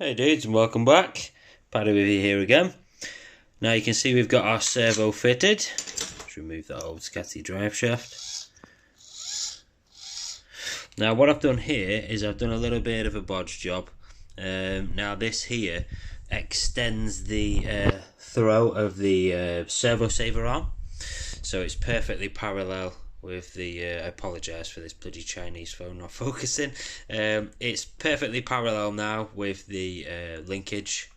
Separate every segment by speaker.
Speaker 1: Hey dudes, and welcome back. Paddy with you here again. Now you can see we've got our servo fitted. Let's remove that old scatty drive shaft. Now what I've done here is I've done a little bit of a bodge job. Now this here extends the throw of the servo saver arm, so it's perfectly parallel with the, I apologise for this bloody Chinese phone not focusing. It's perfectly parallel now with the linkage.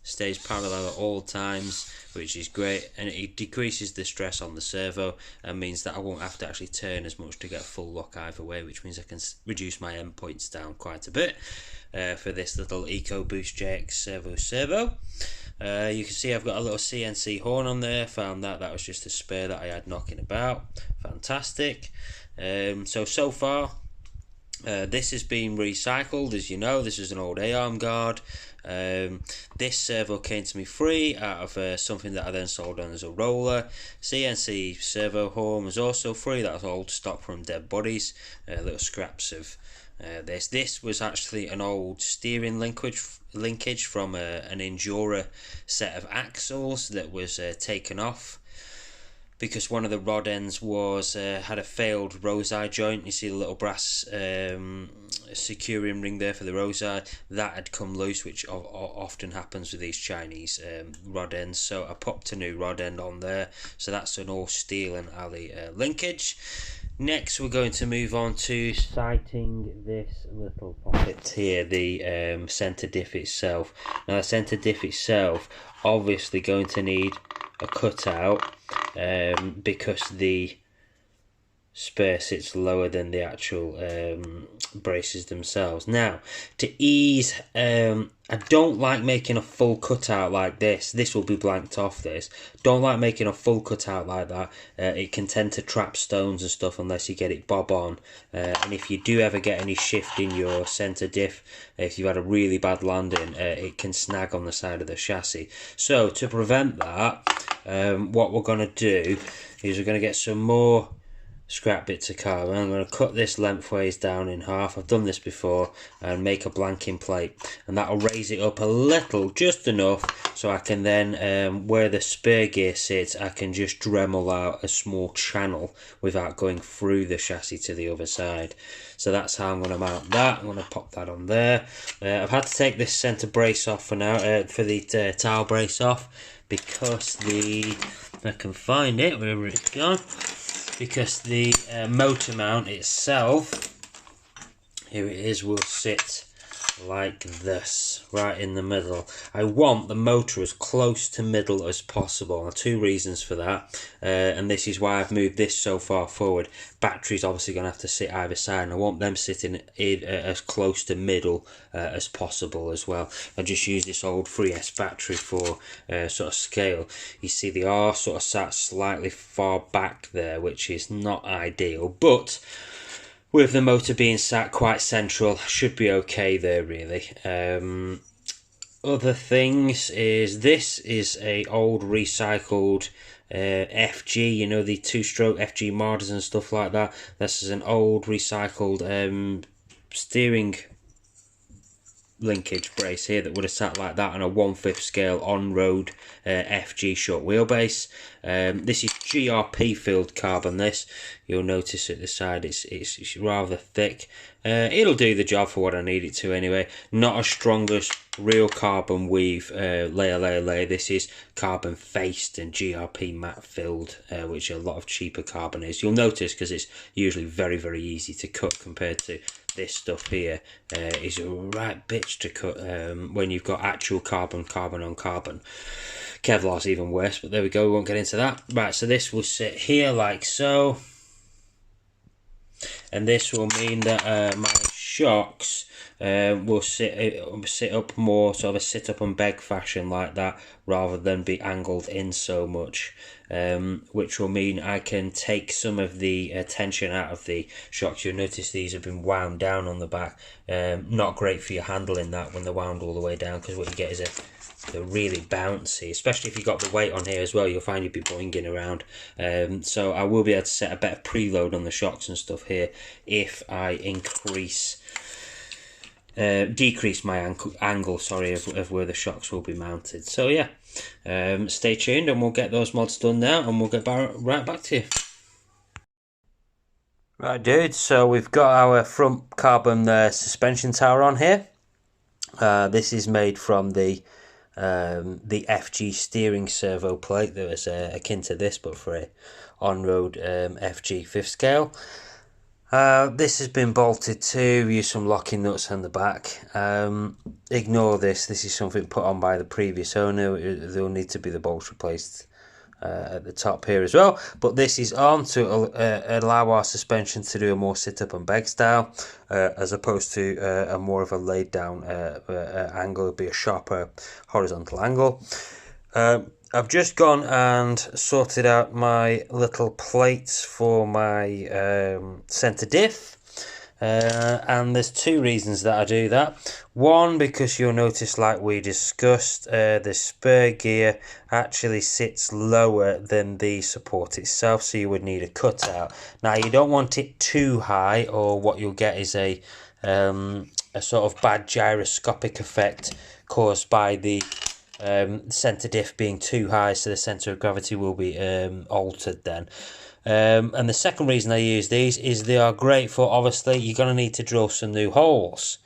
Speaker 1: Stays parallel at all times, which is great, and it decreases the stress on the servo and means that I won't have to actually turn as much to get full lock either way, which means I can reduce my endpoints down quite a bit for this little EcoBoost JX servo. You can see I've got a little CNC horn on there. Found that was just a spare that I had knocking about. Fantastic. So far this has been recycled. As you know, this is an old A-arm guard. This servo came to me free out of something that I then sold on as a roller. CNC servo horn was also free. That was old stock from dead bodies, little scraps of this. This was actually an old steering linkage from an Endura set of axles that was taken off because one of the rod ends was had a failed rose eye joint. You see the little brass securing ring there for the rose eye that had come loose, which often happens with these Chinese rod ends. So I popped a new rod end on there. So that's an all steel and alley linkage. Next we're going to move on to sighting this little pocket here, the centre diff itself. Now the centre diff itself obviously going to need a cutout because the spare sits lower than the actual braces themselves. Now to ease, I don't like making a full cutout like this. This will be blanked off. This don't like making a full cutout like that. It can tend to trap stones and stuff unless you get it bob on, and if you do ever get any shift in your centre diff, if you've had a really bad landing, it can snag on the side of the chassis. So to prevent that, what we're going to do is we're going to get some more scrap bits of carbon. I'm going to cut this lengthways down in half. I've done this before, and make a blanking plate, and that'll raise it up a little, just enough, so I can then where the spare gear sits, I can just Dremel out a small channel without going through the chassis to the other side. So that's how I'm going to mount that. I'm going to pop that on there. I've had to take this centre brace off for now, for the towel brace off, because if I can find it, wherever it's gone, because the motor mount itself, here it is, will sit like this, right in the middle. I want the motor as close to middle as possible. Now, two reasons for that, and this is why I've moved this so far forward. Battery's obviously going to have to sit either side, and I want them sitting as close to middle as possible as well. I just use this old 3S battery for sort of scale. You see the R sort of sat slightly far back there, which is not ideal, but with the motor being sat quite central, should be okay there really. Other things is, this is a old recycled FG, you know, the two-stroke FG Mardas and stuff like that. This is an old recycled steering linkage brace here that would have sat like that on a 1/5 scale on-road FG short wheelbase. This is GRP filled carbon. This, you'll notice at the side it's rather thick. It'll do the job for what I need it to anyway. Not as strong as real carbon weave layer. This is carbon faced and GRP matte filled, which a lot of cheaper carbon is. You'll notice because it's usually very easy to cut compared to this stuff here. Is a right bitch to cut when you've got actual carbon on carbon. Kevlar's even worse, but there we go, we won't get into that. Right, so this will sit here like so, and this will mean that my shocks will sit up more sort of a sit up and beg fashion like that, rather than be angled in so much, which will mean I can take some of the tension out of the shocks. You'll notice these have been wound down on the back. Not great for your handling that when they're wound all the way down, because what you get is they're really bouncy, especially if you've got the weight on here as well. You'll find you'll be boinging around. So I will be able to set a better preload on the shocks and stuff here if I increase decrease my angle, sorry, of where the shocks will be mounted. So yeah, stay tuned and we'll get those mods done now and we'll get right back to you. Right dudes, so we've got our front carbon suspension tower on here. This is made from the FG steering servo plate that was akin to this but for a on-road FG 5th scale. This has been bolted to, use some locking nuts on the back. Ignore this is something put on by the previous owner. There will need to be the bolts replaced at the top here as well, but this is on to allow our suspension to do a more sit-up and beg style, as opposed to a more of a laid down angle. It'll be a sharper horizontal angle. I've just gone and sorted out my little plates for my centre diff. And there's two reasons that I do that. One, because you'll notice, like we discussed, the spur gear actually sits lower than the support itself, so you would need a cutout. Now you don't want it too high, or what you'll get is a sort of bad gyroscopic effect caused by the centre diff being too high, so the centre of gravity will be altered then. And the second reason I use these is they are great for, obviously, you're going to need to drill some new holes.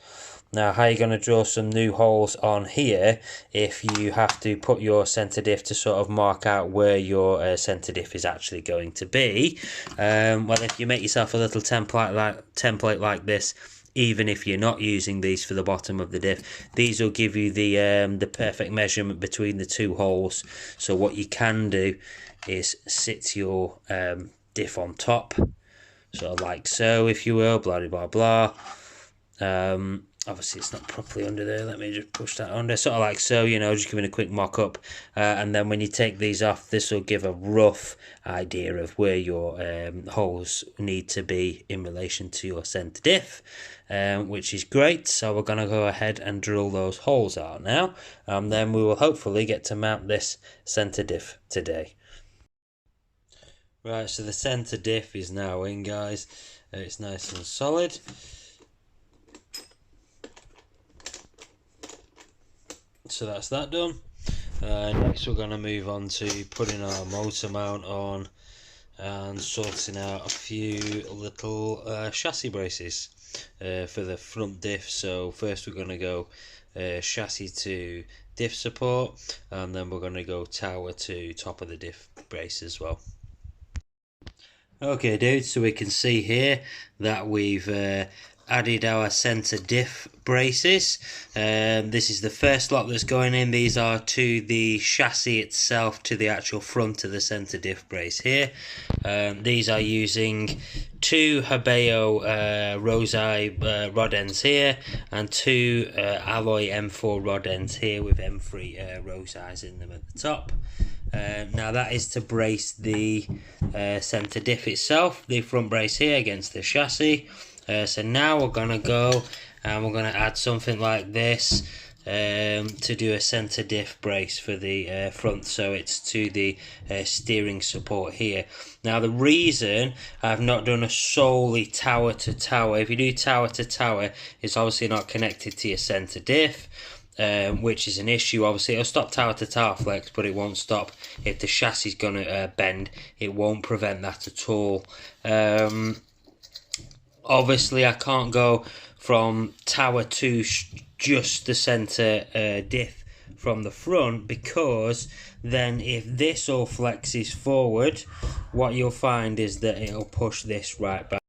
Speaker 1: Now, how are you going to drill some new holes on here if you have to put your centre diff to sort of mark out where your centre diff is actually going to be? Well, if you make yourself a little template like this, even if you're not using these for the bottom of the diff, these will give you the perfect measurement between the two holes. So what you can do is sit your diff on top, sort of like so, if you will, blah blah blah. Obviously it's not properly under there, let me just push that under, sort of like so, you know, just giving a quick mock up, and then when you take these off, this will give a rough idea of where your holes need to be in relation to your centre diff, which is great. So we're going to go ahead and drill those holes out now, and then we will hopefully get to mount this centre diff today. Right, so the centre diff is now in, guys. It's nice and solid. So that's that done. Next we're going to move on to putting our motor mount on and sorting out a few little chassis braces for the front diff. So first we're going to go chassis to diff support, and then we're going to go tower to top of the diff brace as well. Okay dudes, so we can see here that we've added our centre diff braces. This is the first lot that's going in. These are to the chassis itself, to the actual front of the centre diff brace here. These are using two Habeo Rosei rod ends here, and two alloy M4 rod ends here with M3 Roseis in them at the top. Now that is to brace the centre diff itself, the front brace here against the chassis. So now we're going to go and we're going to add something like this to do a centre diff brace for the front, so it's to the steering support here. Now the reason I've not done a solely tower to tower, if you do tower to tower, it's obviously not connected to your centre diff, which is an issue. Obviously it'll stop tower to tower flex, but it won't stop if the chassis is going to bend. It won't prevent that at all. Obviously I can't go from tower to just the centre diff from the front, because then if this all flexes forward, what you'll find is that it'll push this right back.